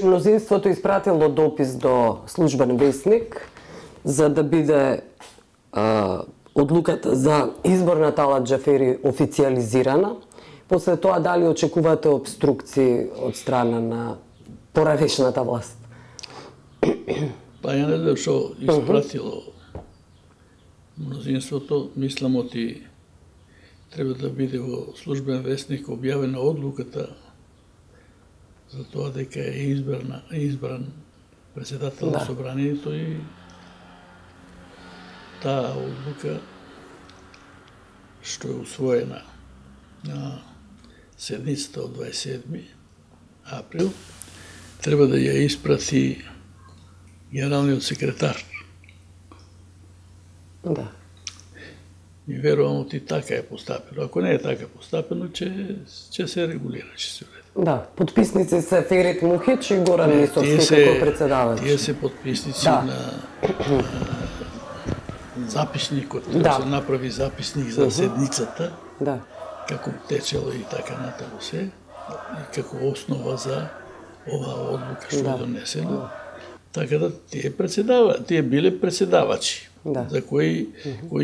Мнозинството испратило допис до службен вестник за да биде одлуката за избор на Талат Џафери официализирана. После тоа дали очекувате обструкции од страна на поранешната власт? Па ја не знам што испратило мнозинството, мислам оти треба да биде во службен вестник објавена одлуката за тоа дека е избран председател на собранието и таа одлука што е усвоена на седницата од 27 април треба да ја испрати генералниот секретар. Да. И верувам оти така е постапено. Ако не е така постапено, ќе се регулира, ќе се уреди. Да, подписници се Ферит Мухич и Горан Мисовски како председавач. Тие се подписници на записникот, да се направи записник за седницата, како течело и така натаму се, и како основа за оваа одлука што е донесена. Така да тие биле председавачи, за кои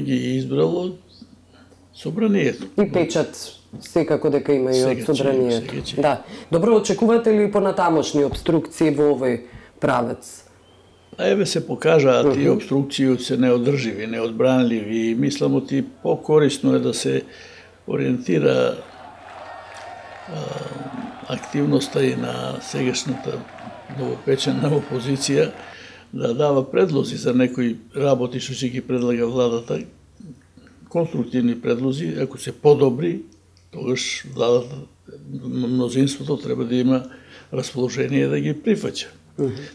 ги избрало собранието. И печат секако дека има и од собранието. Да. Добро, очекувате ли понатамошни обструкции во овој правец? Еве се покажаа тие обструкции се неодрживи, неодбранливи и мислам оти покорисно е да се ориентира активноста и на сегашната новопечена опозиција да дава предлози за некои работи што ќе ги предлага владата, конструктивни предлози, ако се подобри, тогаш владата, мнозинството треба да има расположение да ги прифаќа.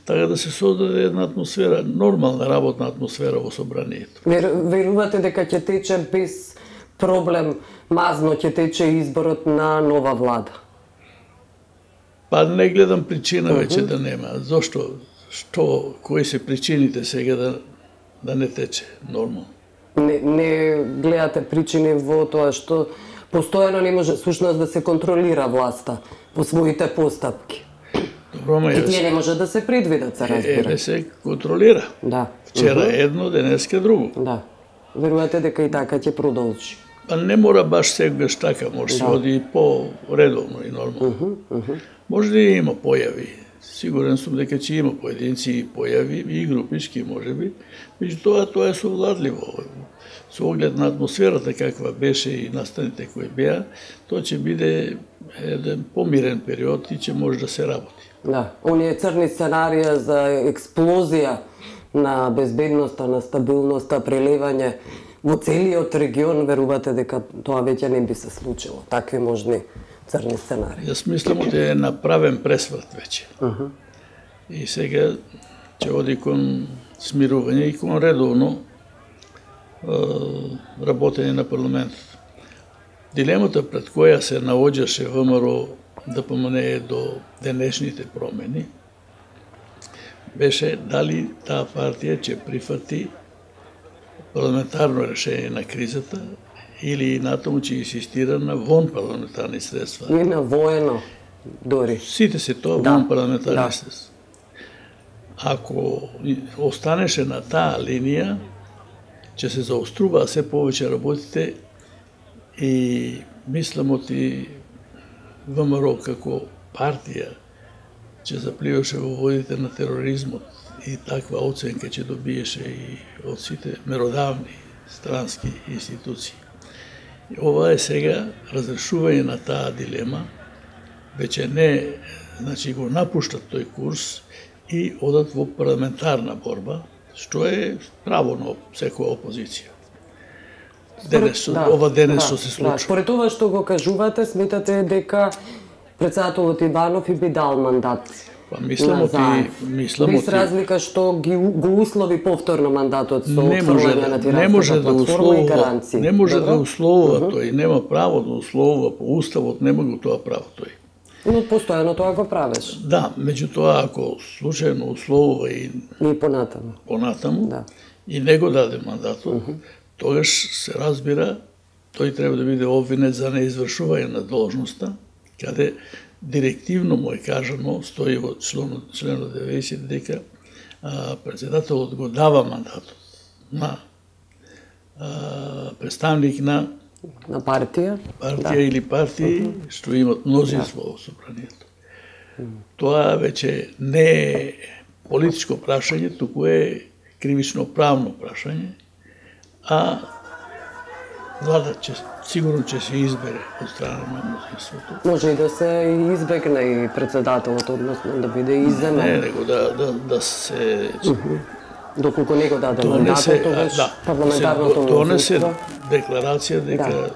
Така да се создаде една атмосфера, нормална работна атмосфера во собранието. Верувате дека ќе тече без проблем, мазно ќе тече изборот на нова влада? Па не гледам причина веќе да нема. Зошто? Кои се причините сега да не тече нормално? Не гледате причини во тоа што постојано не може сушност да се контролира власта во своите постапки. Добро, и тие не може да се предвидат, се разбира. Еве се контролира. Да. Вчера едно, денеска друго. Да. Верувате дека и така ќе продолжи? Па не мора баш сегаш така, може да оди и по-редовно и нормално. Може да има појави. Сигурен сум дека ќе има поединци и појави и групички можеби. Меѓутоа тоа е совладливо. Со оглед на атмосферата каква беше и настаните кои беа, тоа ќе биде еден помирен период и ќе може да се работи. Да, оние црни сценарија за експлозија на безбедноста, на стабилноста, прелевање во целиот регион, верувате дека тоа веќе не би се случило? Такви можни црни сценарии. Јас мислам дека е направен пресврт веќе. И сега ќе оди кон смирување и кон редовно работење на парламентот. Дилемата пред која се наоѓаше ВМРО да поминее до денешните промени беше дали таа партија ќе прифати парламентарно решение на кризата или натаму ќе инсистира на вон парламентарни средства. И на воено дори. Сите се тоа вон парламентарни средства. Ако останеше на таа линија, ќе се заоструваа се повеќе работите и мислам оти ВМРО како партија ќе запливаше во водите на тероризмот и таква оценка ќе добиеше и од сите меродавни странски институции. И ова е сега разрешување на таа дилема, веќе не, значи го напуштат тој курс и одат во парламентарна борба, што е право на секоја опозиција. Ова денес што се случува. Според това што го кажувате, сметате дека председателот Иванов и би дал мандат? Па мислам оти... Без разлика што го услови повторно мандатот со отфрлање на тиранската платформа и гаранции. Не може да условува тој, нема право да условува по уставот, нема го тоа право тој. Но постојано тоа го правиш. Да, меѓутоа ако случајно условува и понатаму и не го даде мандатот, тогаш се разбира, тој треба да биде обвинет за неизвршување на должноста, каде директивно му е кажано, стои во членот 90, дека председателот го дава мандатот на представник на партија или партии, што имат мнозинство во собранието. Тоа веќе не е политичко прашање, туку е кривично-правно прашање, а влада сигурно ќе се избере од страна на мнозинството. Може и да се избегне и председателот, односно да биде иземен. Не, него да се... Доколку не го даде мандатот, тогаш парламентарното мнозинство... Донесе декларација дека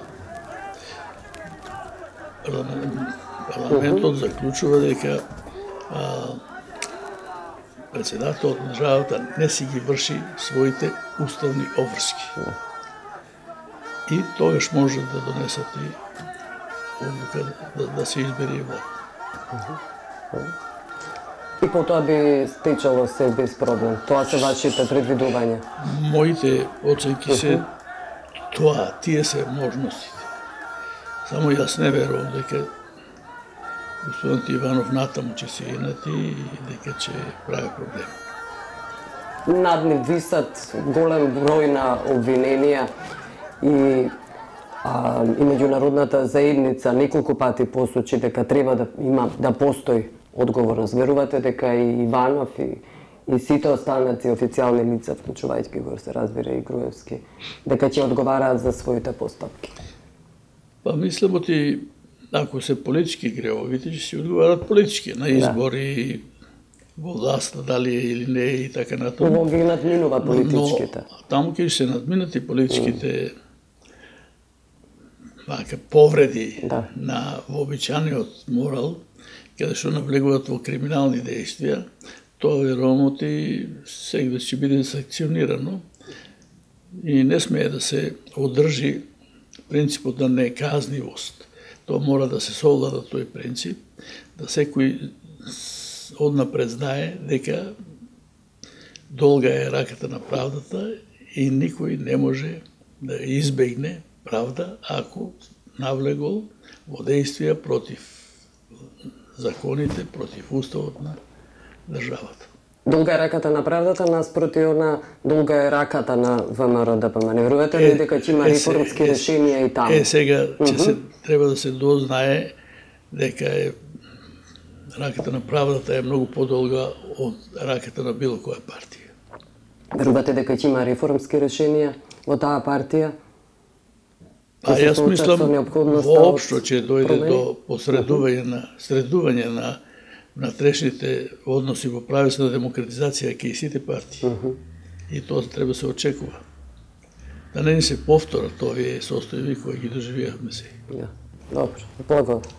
парламентот заклучува дека председателот на државата не си ги врши своите уставни обврски. И тогаш може да донесат и одлука да се избери и влада. И потоа би стечало се без проблем. Тоа се вашите предвидувања? Моите оценки се тоа, тие се можностите. Само јас не верувам дека господин Иванов натаму ќе се инати и дека ќе прави проблем. Над нив висат голем број на обвиненија и меѓународната заедница неколку пати посочи дека треба да постои одговорност. Верувате дека и Иванов и сите останати официјални лица, вклучувајќи го се разбира и Груевски, дека ќе одговараат за своите постапки? Па мислам оти, ако се политички гревовите, ќе си одговарат политички на избори, во власта, дали е или не и така натаму. Но ги надминува политичките. Но таму ќе се надминат и политичките повреди на вообичаниот морал, каде што навлегуваат во криминални действија, тоа верувам и сегде ќе биде санкционирано и не смее да се одржи принципот на неказнивост. Тоа мора да се совлада тој принцип, да секој однапред знае дека долга е раката на правдата и никој не може да избегне правда ако навлегол во действија против законите, против уставот на државата. Долга е раката на правдата, наспроти она долга е раката на ВМРО-ДПМН. Не верувате ли дека ќе има реформски решенија и таму? Сега треба да се дознае дека раката на правдата е многу подолга од раката на било која партија. Верувате дека ќе има реформски решенија во таа партија? Јас мислам, воопшто ќе дојде до посредување на внатрешните односи во правеца на демократизација кај сите партии. И тоа треба се очекува. Да не ни се повторат овие состојби кои ги доживеавме сега. Добро, благодарам.